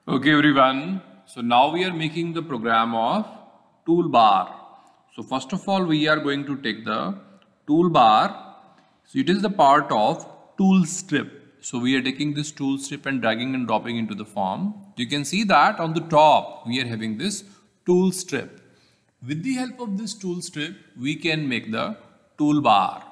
Okay everyone, so now we are making the program of toolbar. So first of all we are going to take the toolbar. So it is the part of tool strip. So we are taking this tool strip and dragging and dropping into the form. You can see that on the top we are having this tool strip. With the help of this tool strip we can make the toolbar.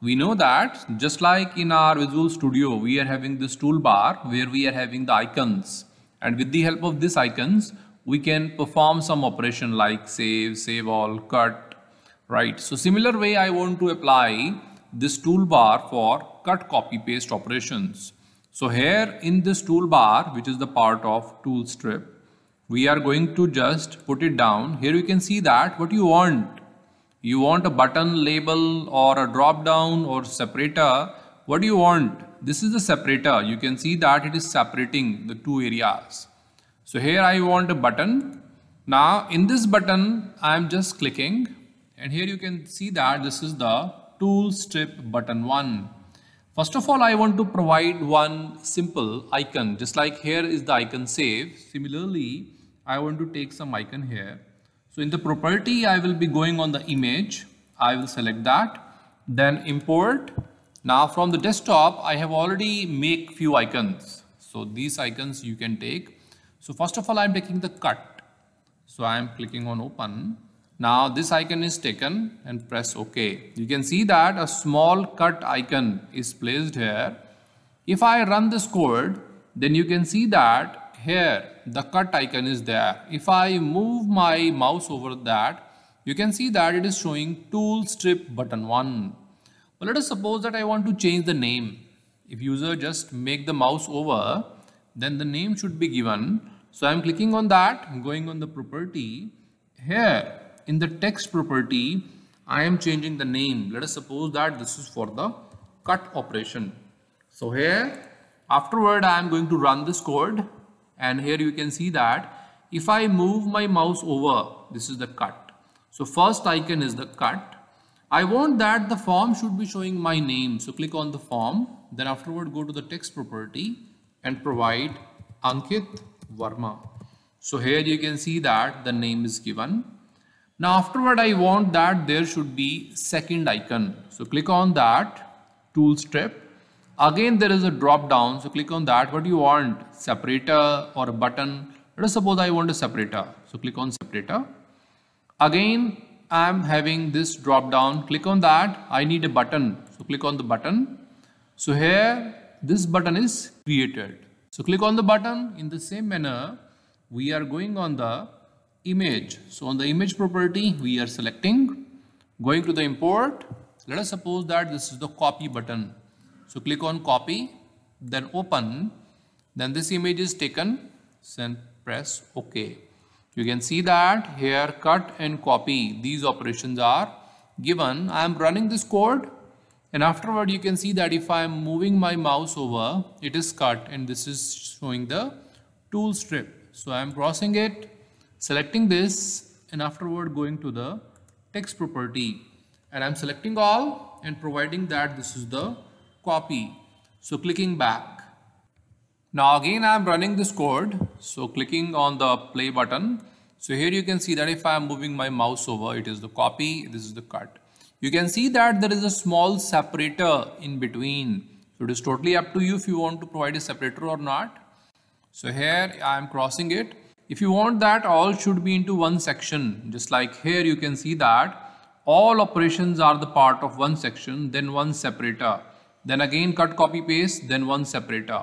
We know that just like in our Visual Studio we are having this toolbar where we are having the icons, and with the help of these icons we can perform some operation like save all, cut, right? So similar way I want to apply this toolbar for cut, copy, paste operations. So here in this toolbar, which is the part of tool strip, we are going to just put it down. Here you can see that what you want. You want a button, label, or a drop down or separator. What do you want? This is the separator. You can see that it is separating the two areas. So here I want a button. Now in this button I am just clicking, and here you can see that this is the tool strip button 1. First of all I want to provide one simple icon, just like here is the icon save. Similarly I want to take some icon here. So in the property I will be going on the image. I will select that, then import. Now from the desktop I have already make few icons. So these icons you can take. So first of all I am taking the cut. So I am clicking on open. Now this icon is taken and press OK. You can see that a small cut icon is placed here. If I run this code, then you can see that here the cut icon is there. If I move my mouse over that, you can see that it is showing tool strip button 1. Well, let us suppose that I want to change the name. If user just make the mouse over, then the name should be given. So I am clicking on that, going on the property. Here in the text property, I am changing the name. Let us suppose that this is for the cut operation. So here afterward I am going to run this code, and here you can see that if I move my mouse over, this is the cut. So first icon is the cut. I want that the form should be showing my name. So click on the form, then afterward go to the text property and provide Ankit Verma. So here you can see that the name is given. Now afterward I want that there should be second icon. So click on that tool strip. Again there is a drop down. So click on that. What do you want? Separator or a button? Let us suppose I want a separator. So click on separator. Again I am having this drop down. Click on that. I need a button. So click on the button. So here this button is created. So click on the button. In the same manner we are going on the image. So on the image property we are selecting, going to the import. Let us suppose that this is the copy button. So click on copy, then open, then this image is taken, then press OK. You can see that here cut and copy, these operations are given. I am running this code, and afterward you can see that if I am moving my mouse over, it is cut, and this is showing the tool strip. So I am crossing it, selecting this, and afterward going to the text property, and I am selecting all and providing that this is the copy. So clicking back. Now again I am running this code. So clicking on the play button. So here you can see that if I am moving my mouse over, it is the copy, this is the cut. You can see that there is a small separator in between. So it is totally up to you if you want to provide a separator or not. So here I am crossing it. If you want that all should be into one section, just like here you can see that all operations are the part of one section, then one separator. Then again cut, copy, paste, then one separator.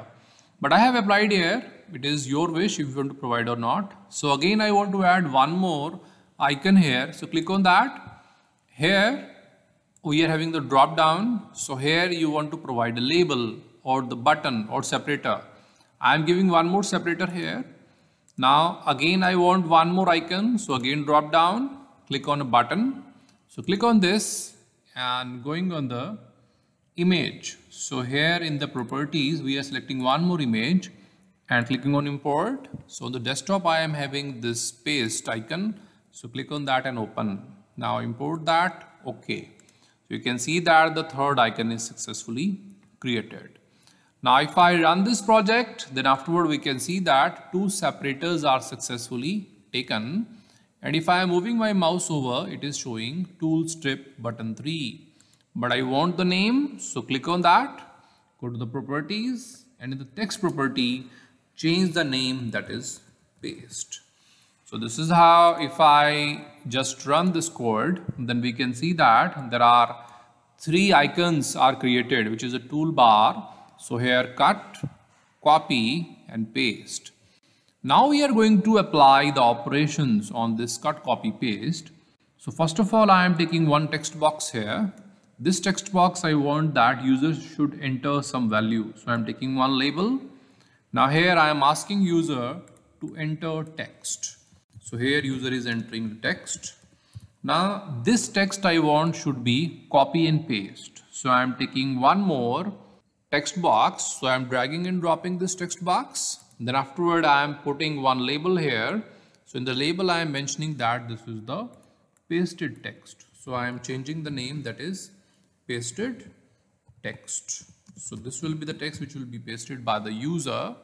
But I have applied here. It is your wish if you want to provide or not. So again I want to add one more icon here. So click on that. Here we are having the drop down. So here you want to provide a label or the button or separator. I am giving one more separator here. Now again I want one more icon. So again drop down, click on a button. So click on this and going on the image. So here in the properties we are selecting one more image and clicking on import. So on the desktop I am having this paste icon. So click on that and open. Now import that. OK. So you can see that the third icon is successfully created. Now if I run this project, then afterward we can see that two separators are successfully taken. And if I am moving my mouse over, it is showing tool strip button 3. But I want the name, so click on that, go to the properties, and in the text property, change the name, that is paste. So this is how, if I just run this code, then we can see that there are 3 icons are created, which is a toolbar. So here cut, copy and paste. Now we are going to apply the operations on this cut, copy, paste. So first of all, I am taking one text box here. This text box, I want that users should enter some value. So I am taking one label. Now here I am asking user to enter text. So here user is entering the text. Now this text I want should be copy and paste. So I am taking one more text box. So I am dragging and dropping this text box. Then afterward I am putting one label here. So in the label I am mentioning that this is the pasted text. So I am changing the name, that is pasted text. So this will be the text which will be pasted by the user.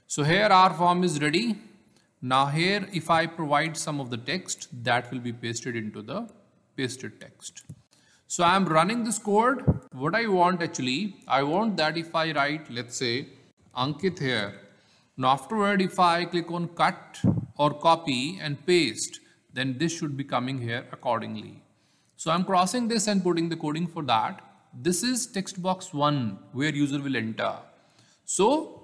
So here our form is ready. Now here if I provide some of the text, that will be pasted into the pasted text. So I am running this code. What I want actually, I want that if I write, let's say Ankit here. Now afterward if I click on cut or copy and paste, then this should be coming here accordingly. So I'm crossing this and putting the coding for that. This is text box 1 where user will enter. So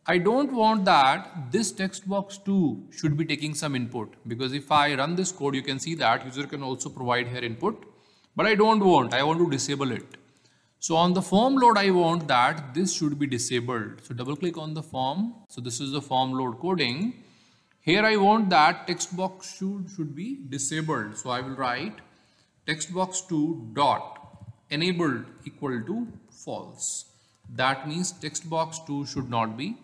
I don't want that this text box 2 should be taking some input, because if I run this code, you can see that user can also provide here input, but I don't want, I want to disable it. So on the form load, I want that this should be disabled. So double click on the form. So this is the form load coding. Here I want that text box should be disabled. So I will write text box 2 dot enabled equal to false. That means text box 2 should not be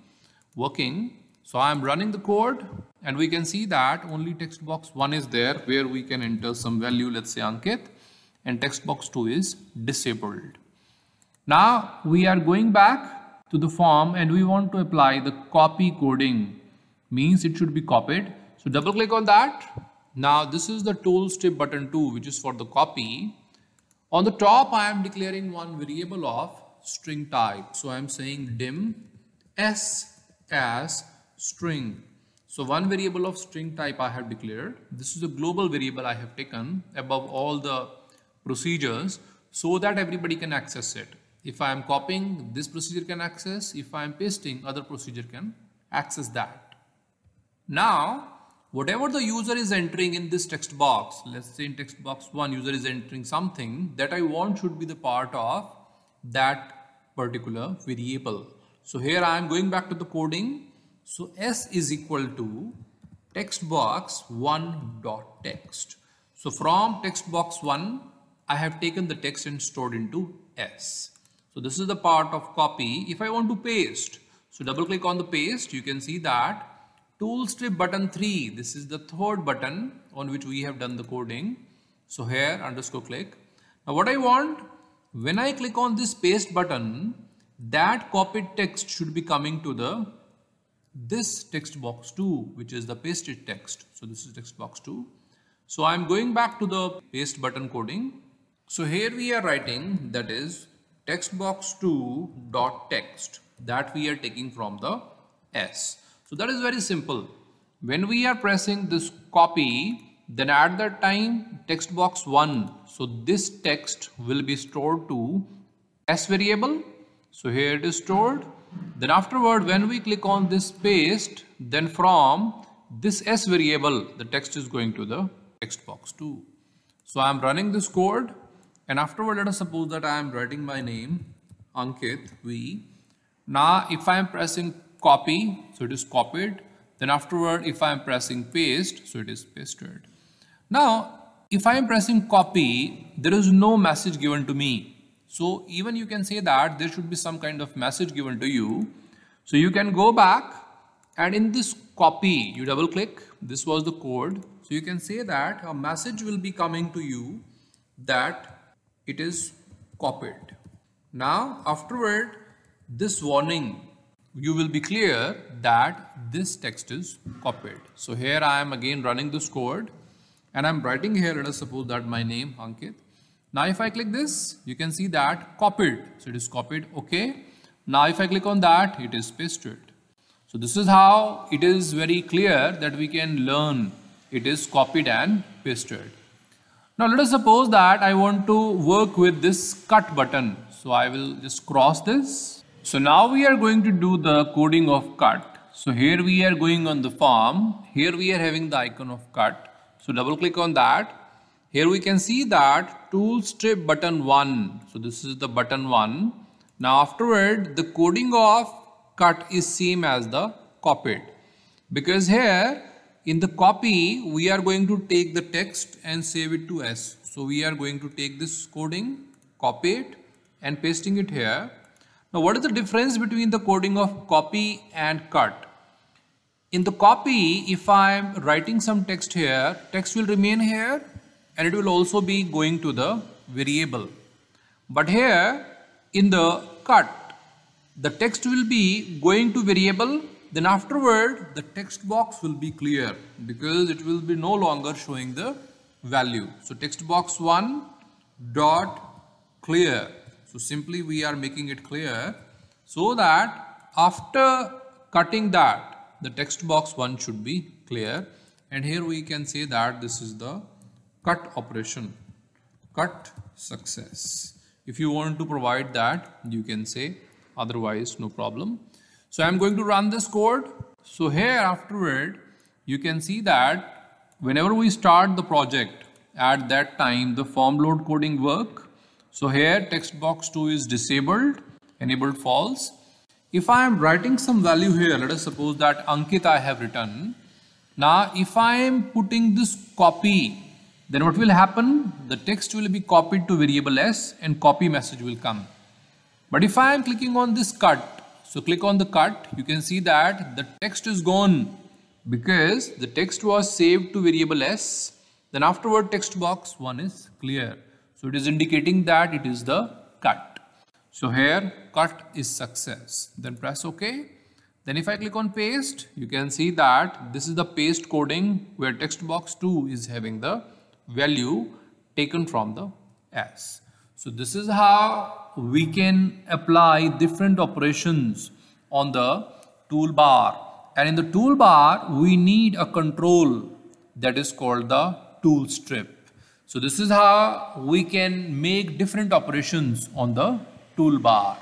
working. So I am running the code and we can see that only text box 1 is there where we can enter some value, let's say Ankit, and text box 2 is disabled. Now we are going back to the form and we want to apply the copy coding, means it should be copied. So double click on that. Now this is the tool strip button 2, which is for the copy. On the top I am declaring one variable of string type. So I am saying dim s as string. So one variable of string type I have declared. This is a global variable I have taken above all the procedures so that everybody can access it. If I am copying, this procedure can access. If I am pasting, other procedure can access that. Now whatever the user is entering in this text box, let's say in text box 1 user is entering something that I want should be the part of that particular variable. So here I am going back to the coding. So s is equal to text box 1 dot text. So from text box 1 I have taken the text and stored into s. So this is the part of copy. If I want to paste, so double click on the paste, you can see that tool strip button 3, this is the third button on which we have done the coding. So here underscore click. Now what I want, when I click on this paste button, that copied text should be coming to this text box 2, which is the pasted text. So this is text box 2. So I'm going back to the paste button coding. So here we are writing, that is text box 2 dot text, that we are taking from the s. So that is very simple. When we are pressing this copy, then at that time text box 1, so this text will be stored to s variable. So here it is stored. Then afterward, when we click on this paste, then from this s variable, the text is going to the text box 2. So I am running this code, and afterward let us suppose that I am writing my name Ankit V. Now if I am pressing copy, so it is copied. Then afterward if I am pressing paste, so it is pasted. Now if I am pressing copy, there is no message given to me. So even you can say that there should be some kind of message given to you. So you can go back and in this copy you double click. This was the code. So you can say that a message will be coming to you that it is copied. Now afterward this warning, you will be clear that this text is copied. So here I am again running this code and I'm writing here, let us suppose that my name Ankit. Now if I click this, you can see that copied. So it is copied, okay. Now if I click on that, it is pasted. So this is how it is very clear that we can learn it is copied and pasted. Now let us suppose that I want to work with this cut button. So I will just cross this. So now we are going to do the coding of cut. So here we are going on the form. Here we are having the icon of cut. So double click on that. Here we can see that tool strip button 1. So this is the button 1. Now afterward the coding of cut is same as the copied. Because here in the copy we are going to take the text and save it to S. So we are going to take this coding, copy it and pasting it here. Now what is the difference between the coding of copy and cut? In the copy, if I am writing some text here, text will remain here and it will also be going to the variable. But here in the cut, the text will be going to variable, then afterward the text box will be clear because it will be no longer showing the value. So text box 1 dot clear. So simply we are making it clear so that after cutting that, the text box 1 should be clear. And here we can say that this is the cut operation, cut success. If you want to provide that, you can say, otherwise no problem. So I'm going to run this code. So here afterward, you can see that whenever we start the project, at that time the form load coding work. So here text box 2 is disabled, enabled false. If I am writing some value here, let us suppose that Ankit I have written. Now if I am putting this copy, then what will happen? The text will be copied to variable S and copy message will come. But if I am clicking on this cut, so click on the cut, you can see that the text is gone because the text was saved to variable S. Then afterward text box 1 is clear. So it is indicating that it is the cut. So here cut is success. Then press OK. Then if I click on paste, you can see that this is the paste coding where text box 2 is having the value taken from the S. So this is how we can apply different operations on the toolbar. And in the toolbar, we need a control that is called the tool strip. So this is how we can make different operations on the toolbar.